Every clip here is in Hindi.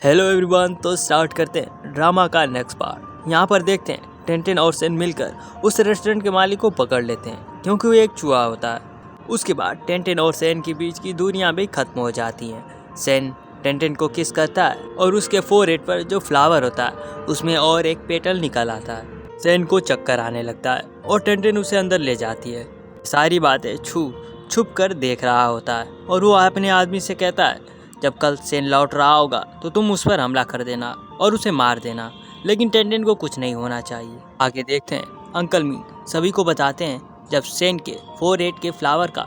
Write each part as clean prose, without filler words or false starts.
Hello everyone. तो स्टार्ट करते हैं ड्रामा का नेक्स्ट पार्ट। यहाँ पर देखते हैं टेंटेन और सेन मिलकर उस रेस्टोरेंट के मालिक को पकड़ लेते हैं क्योंकि वो एक चूहा होता है। उसके बाद टेंटेन और सेन के बीच की दूरियां भी खत्म हो जाती हैं। सेन टेंटेन को किस करता है और उसके फोरहेड पर जो फ्लावर होता है उसमें और एक पेटल निकल आता है। सेन को चक्कर आने लगता है और टेंटेन उसे अंदर ले जाती है। सारी बातें छुप कर देख रहा होता है और वो अपने आदमी से कहता है, जब कल सेन लौट रहा होगा तो तुम उस पर हमला कर देना और उसे मार देना, लेकिन टेंटेन को कुछ नहीं होना चाहिए। आगे देखते हैं अंकल मीन सभी को बताते हैं जब सेन के फोरहेड के फ्लावर का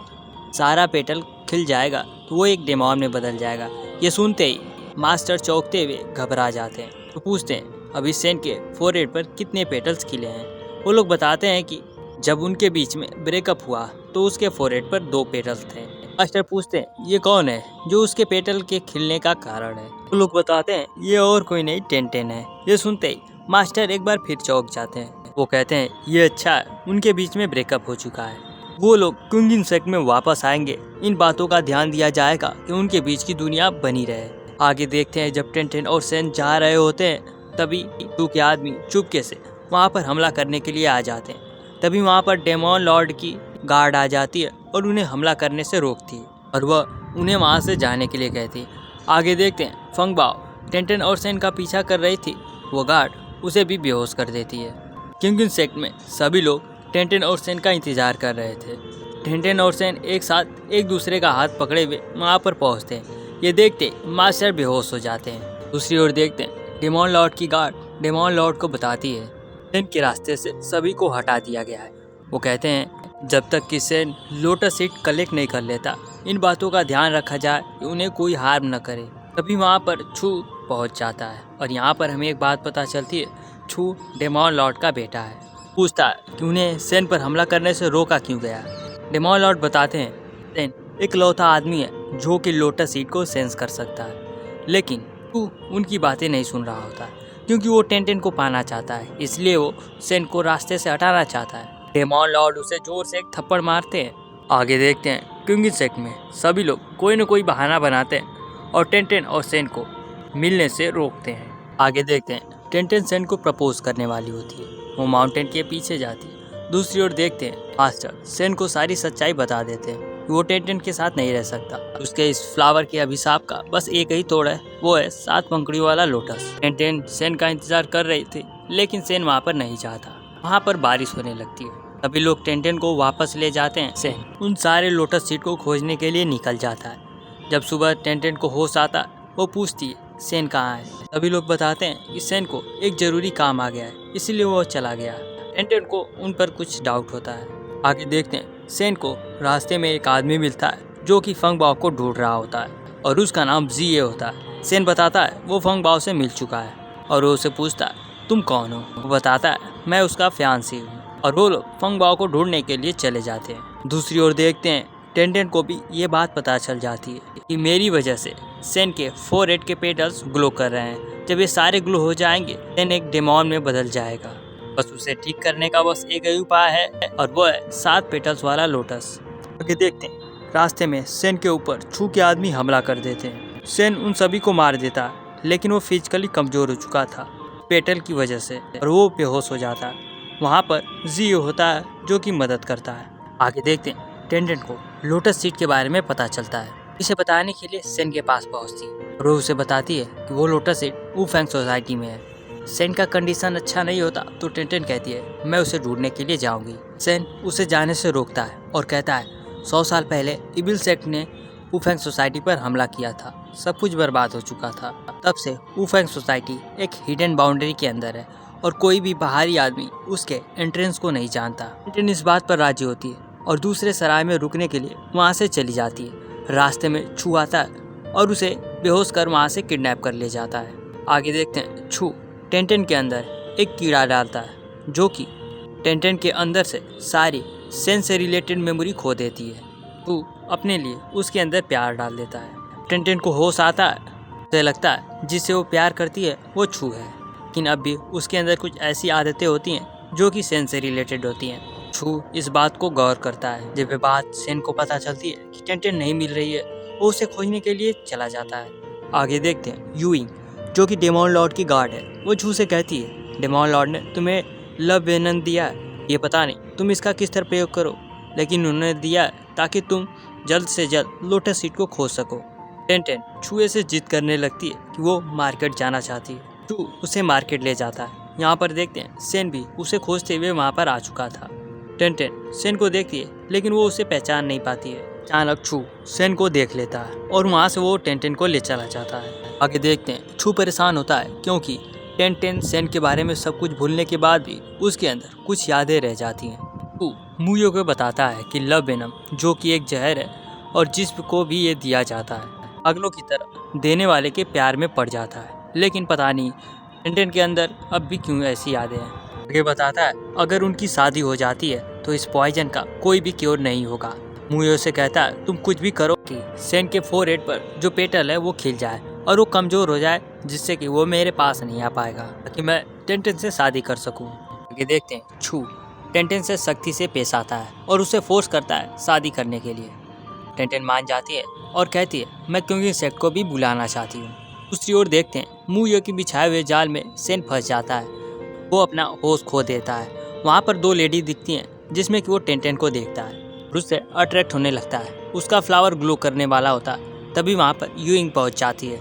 सारा पेटल खिल जाएगा तो वो एक डेमॉन में बदल जाएगा। ये सुनते ही मास्टर चौंकते हुए घबरा जाते हैं। तो पूछते हैं अभी सेन के फोरहेड पर कितने पेटल्स खिले हैं। वो लोग बताते हैं कि जब उनके बीच में ब्रेकअप हुआ तो उसके फोरहेड पर 2 पेटल्स थे। मास्टर पूछते हैं ये कौन है जो उसके पेटल के खिलने का कारण है। वो लोग बताते हैं ये और कोई नहीं टेंटेन है। ये सुनते ही मास्टर एक बार फिर चौंक जाते हैं। वो कहते हैं ये अच्छा है, उनके बीच में ब्रेकअप हो चुका है। वो लोग क्विंगन सेक्ट में वापस आएंगे। इन बातों का ध्यान दिया जाएगा कि उनके बीच की दुनिया बनी रहे। आगे देखते हैं जब टेंटेन और सेन जा रहे होते हैं तभी टू के आदमी चुपके से वहाँ पर हमला करने के लिए आ जाते हैं। तभी वहाँ पर डेमोन लॉर्ड की गार्ड आ जाती है और उन्हें हमला करने से रोकती है और वह उन्हें वहाँ से जाने के लिए कहती है। आगे देखते हैं फंगबाओ टेंटेन और सेन का पीछा कर रही थी। वो गार्ड उसे भी बेहोश कर देती है। क्विंगन सेक्ट में सभी लोग टेंटेन और सेन का इंतजार कर रहे थे। टेंटेन और सेन एक साथ एक दूसरे का हाथ पकड़े हुए वहाँ पर पहुँचते हैं। ये देखते मास्टर बेहोश हो जाते हैं। दूसरी ओर देखते हैं डेमोन लॉर्ड की गार्ड डेमोन लॉर्ड को बताती है सेन के रास्ते से सभी को हटा दिया गया है। वो कहते हैं जब तक कि सेन लोटस सीड कलेक्ट नहीं कर लेता इन बातों का ध्यान रखा जाए कि उन्हें कोई हार्म न करे। तभी वहाँ पर छू पहुँच जाता है और यहाँ पर हमें एक बात पता चलती है, छू डेमोन लॉर्ड का बेटा है। पूछता है कि उन्हें सेन पर हमला करने से रोका क्यों गया। डेमोन लॉर्ड बताते हैं सेन एक लौता आदमी है जो कि लोटस सीड को सेंस कर सकता है, लेकिन छू उनकी बातें नहीं सुन रहा होता क्योंकि वो टेंटेन को पाना चाहता है, इसलिए वो सेन को रास्ते से हटाना चाहता है। डेमोन लॉर्ड उसे जोर से एक थप्पड़ मारते हैं। आगे देखते हैं क्विंगन सेक्ट में सभी लोग कोई न कोई बहाना बनाते हैं और टेंटेन और सेन को मिलने से रोकते हैं। आगे देखते हैं टेंटेन सेन को प्रपोज करने वाली होती है। वो माउंटेन के पीछे जाती है। दूसरी ओर देखते हैं मास्टर सेन को सारी सच्चाई बता देते हैं कि वो टेंटेन के साथ नहीं रह सकता। उसके इस फ्लावर के अभिशाप का बस एक ही तोड़ है, वो है 7 पंखुड़ियों वाला लोटस। टेंटेन सेन का इंतजार कर रही थी लेकिन सेन वहाँ पर नहीं जाता। वहाँ पर बारिश होने लगती है। सभी लोग टेंटेन को वापस ले जाते हैं। सेन उन सारे लोटस सीड को खोजने के लिए निकल जाता है। जब सुबह टेंटेन को होश आता वो पूछती है सेन कहाँ है। सभी लोग बताते हैं कि सेन को एक जरूरी काम आ गया है इसलिए वो चला गया। टेंटेन को उन पर कुछ डाउट होता है। आगे देखते हैं सेन को रास्ते में एक आदमी मिलता है जो कि फंगबाओ को ढूंढ रहा होता है और उसका नाम जीए होता है। सेन बताता है वो फंगबाओ से मिल चुका है और वो उसे पूछता है तुम कौन हो। वो बताता है मैं उसका फियांसी हूँ और वो लोग फंगबाओ को ढूंढने के लिए चले जाते हैं। दूसरी ओर देखते हैं टेंटेन को भी ये बात पता चल जाती है कि मेरी वजह से सेन के फोरहेड के पेटल्स ग्लो कर रहे हैं। जब ये सारे ग्लो हो जाएंगे सेन एक डेमॉन में बदल जाएगा। बस उसे ठीक करने का बस एक ही उपाय है और वो है 7 पेटल्स वाला लोटस। आगे देखते हैं रास्ते में सेन के ऊपर छू के आदमी हमला कर देते हैं। सेन उन सभी को मार देता है लेकिन वो फिजिकली कमजोर हो चुका था पेटल की वजह से और वो बेहोश हो जाता है। वहाँ पर जीओ होता है जो कि मदद करता है। आगे देखते हैं टेंटेन को लोटस सीड के बारे में पता चलता है। इसे बताने के लिए सेन के पास पहुँचती है और वो उसे बताती है कि वो लोटस सीड वुफेंग सोसाइटी में है। सेन का कंडीशन अच्छा नहीं होता तो टेंटेन कहती है मैं उसे ढूंढने के लिए जाऊंगी। सेन उसे जाने से रोकता है और कहता है 100 साल पहले इविल सेक्ट ने वुफेंग सोसाइटी पर हमला किया था, सब कुछ बर्बाद हो चुका था। तब से वुफेंग सोसाइटी एक हिडन बाउंड्री के अंदर है और कोई भी बाहरी आदमी उसके एंट्रेंस को नहीं जानता। टेंटेन इस बात पर राजी होती है और दूसरे सराय में रुकने के लिए वहाँ से चली जाती है। रास्ते में छू आता है और उसे बेहोश कर वहाँ से किडनैप कर ले जाता है। आगे देखते हैं छू टेंटेन के अंदर एक कीड़ा डालता है जो कि टेंटेन के अंदर से सारी सेंस से रिलेटेड मेमोरी खो देती है। छू अपने लिए उसके अंदर प्यार डाल देता है। टेंटेन को होश आता है, उसे लगता है जिससे वो प्यार करती है वो छू है, लेकिन अब भी उसके अंदर कुछ ऐसी आदतें होती हैं जो कि सेन से रिलेटेड होती हैं। छू इस बात को गौर करता है। जब ये बात सेन को पता चलती है कि टेंटेन नहीं मिल रही है वो उसे खोजने के लिए चला जाता है। आगे देखते हैं यूइंग जो कि डेमोन लॉर्ड की गार्ड है, वो छू से कहती है डेमोन लॉर्ड ने तुम्हें लव वेनम दिया है, ये पता नहीं तुम इसका किस तरह प्रयोग करो, लेकिन उन्होंने दिया है ताकि तुम जल्द से जल्द लोटस सीड को खोज सको। टेंटेन छुए से जिद करने लगती है कि वो मार्केट जाना चाहती है। छू उसे मार्केट ले जाता है। यहाँ पर देखते हैं सेन भी उसे खोजते हुए वहाँ पर आ चुका था। टेंटेन सेन को देखती है लेकिन वो उसे पहचान नहीं पाती है। अचानक छू सेन को देख लेता है और वहाँ से वो टेंटेन को ले चला जाता है। आगे देखते हैं छू परेशान होता है क्योंकि टेंटेन सेन के बारे में सब कुछ भूलने के बाद भी उसके अंदर कुछ यादें रह जाती हैं। छू मूयो को बताता है कि लव वेनम जो कि एक जहर है और जिसको भी ये दिया जाता है पागलों की तरह देने वाले के प्यार में पड़ जाता है, लेकिन पता नहीं टेंटेन के अंदर अब भी क्यों ऐसी यादें हैं। आगे बताता है अगर उनकी शादी हो जाती है तो इस पॉइजन का कोई भी क्योर नहीं होगा। मूयो से कहता है तुम कुछ भी करो कि सेन के फोरहेड पर जो पेटल है वो खिल जाए और वो कमजोर हो जाए, जिससे कि वो मेरे पास नहीं आ पाएगा ताकि मैं टेंटेन से शादी कर सकूं। आगे देखते हैं छू टेंटेन से सख्ती से पेश आता है और उसे फोर्स करता है शादी करने के लिए। टेंटेन मान जाती है और कहती है मैं क्योंकि सेट को भी बुलाना चाहती हूँ। दूसरी ओर देखते हैं मूयो की बिछाए हुए जाल में सेन फंस जाता है। वो अपना होश खो देता है। वहाँ पर दो लेडी दिखती हैं जिसमें कि वो टेंटेन को देखता है और उससे अट्रैक्ट होने लगता है। उसका फ्लावर ग्लो करने वाला होता है। तभी वहाँ पर यूइंग पहुँच जाती है।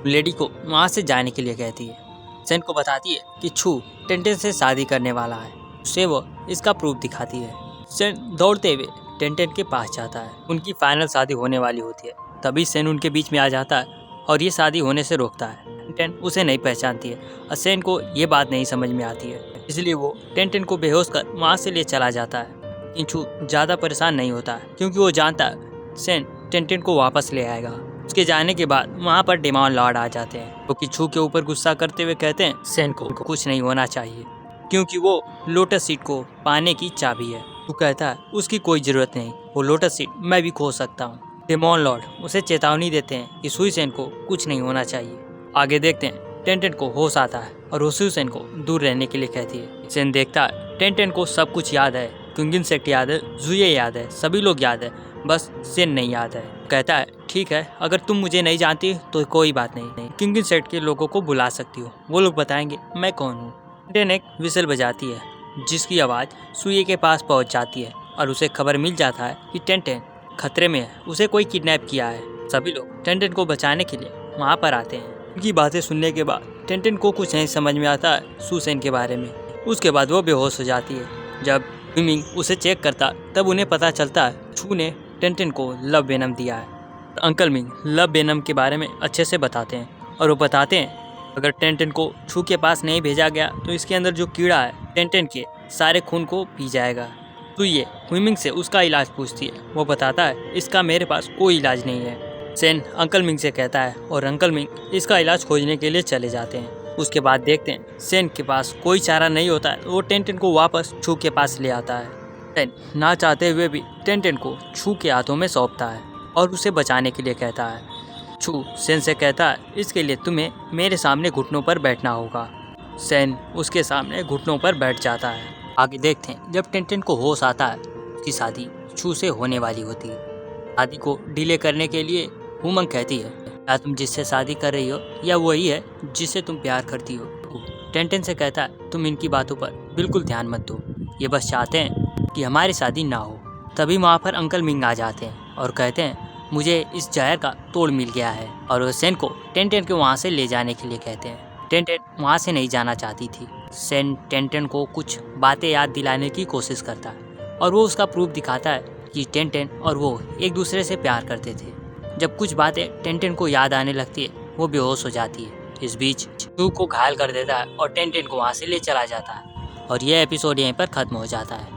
लेडी को वहाँ से जाने के लिए कहती है। सेन को बताती है कि छू टेंटेन से शादी करने वाला है। उसे वो इसका प्रूफ दिखाती है। सेन दौड़ते हुए टेंटेन के पास जाता है। उनकी फाइनल शादी होने वाली होती है। तभी सेन उनके बीच में आ जाता है और ये शादी होने से रोकता है। टेंटेन उसे नहीं पहचानती है और सेन को ये बात नहीं समझ में आती है, इसलिए वो टेंटेन को बेहोश कर वहाँ से ले चला जाता है। इंचू ज़्यादा परेशान नहीं होता है क्योंकि वो जानता है सेन टेंटेन को वापस ले आएगा। उसके जाने के बाद वहाँ पर डेमॉन लॉर्ड आ जाते हैं, क्योंकि छू के ऊपर गुस्सा करते हुए कहते हैं सेन को कुछ नहीं होना चाहिए क्योंकि वो लोटस सीड को पाने की चाबी है। वो कहता है उसकी कोई ज़रूरत नहीं, वो लोटस सीड मैं भी खो सकता हूँ। डेमॉन लॉर्ड उसे चेतावनी देते हैं कि सुई सेन को कुछ नहीं होना चाहिए। आगे देखते हैं टेंटेन को होश आता है और वो सुई सेन को दूर रहने के लिए कहती है। सेन देखता है टेंटेन को सब कुछ याद है, क्विंगन सेट याद है, जुए याद है, सभी लोग याद है, बस सेन नहीं याद है। कहता है ठीक है, अगर तुम मुझे नहीं जानती तो कोई बात नहीं, क्विंगन सेट के लोगों को बुला सकती हो, वो लोग बताएंगे मैं कौन हूँ। टेंटेन एक विसल बजाती है जिसकी आवाज़ सुई के पास पहुँच जाती है और उसे खबर मिल जाता है कि टेंटेन खतरे में है, उसे कोई किडनैप किया है। सभी लोग टेंटेन को बचाने के लिए वहाँ पर आते हैं। उनकी बातें सुनने के बाद टेंटेन को कुछ नहीं समझ में आता है सुसेन के बारे में। उसके बाद वो बेहोश हो जाती है। जब विमिंग उसे चेक करता तब उन्हें पता चलता है छू ने टेंटेन को लव वेनम दिया है। अंकल मिंग लव वेनम के बारे में अच्छे से बताते हैं और वो बताते हैं अगर टेंटेन को छू के पास नहीं भेजा गया तो इसके अंदर जो कीड़ा है टेंटेन के सारे खून को पी जाएगा। तो ये विमिंग से उसका इलाज पूछती है। वो बताता है इसका मेरे पास कोई इलाज नहीं है। सेन अंकल मिंग से कहता है और अंकल मिंग इसका इलाज खोजने के लिए चले जाते हैं। उसके बाद देखते हैं सेन के पास कोई चारा नहीं होता है, वो टेंटेन को वापस छू के पास ले आता है। सेन ना चाहते हुए भी टेंटेन को छू के हाथों में सौंपता है और उसे बचाने के लिए कहता है। छू सेन से कहता है इसके लिए तुम्हें मेरे सामने घुटनों पर बैठना होगा। सेन उसके सामने घुटनों पर बैठ जाता है। आगे देखते हैं जब टेंटेन को होश आता है उसकी शादी छू से होने वाली होती है। शादी को डिले करने के लिए हुमंग कहती है क्या तुम जिससे शादी कर रही हो या वही है जिससे तुम प्यार करती हो। टेंटेन से कहता है तुम इनकी बातों पर बिल्कुल ध्यान मत दो, ये बस चाहते हैं कि हमारी शादी ना हो। तभी वहाँ पर अंकल मिंग आ जाते हैं और कहते हैं मुझे इस जहर का तोड़ मिल गया है और वो सेन को टेंटेन को वहाँ से ले जाने के लिए कहते हैं। टेंटेन वहाँ से नहीं जाना चाहती थी। सेन टेंटेन को कुछ बातें याद दिलाने की कोशिश करता है और वो उसका प्रूफ दिखाता है कि टेंटेन और वो एक दूसरे से प्यार करते थे। जब कुछ बातें टेंटेन को याद आने लगती है वो बेहोश हो जाती है। इस बीच छू को घायल कर देता है और टेंटेन को वहाँ से ले चला जाता है और यह एपिसोड यहीं पर खत्म हो जाता है।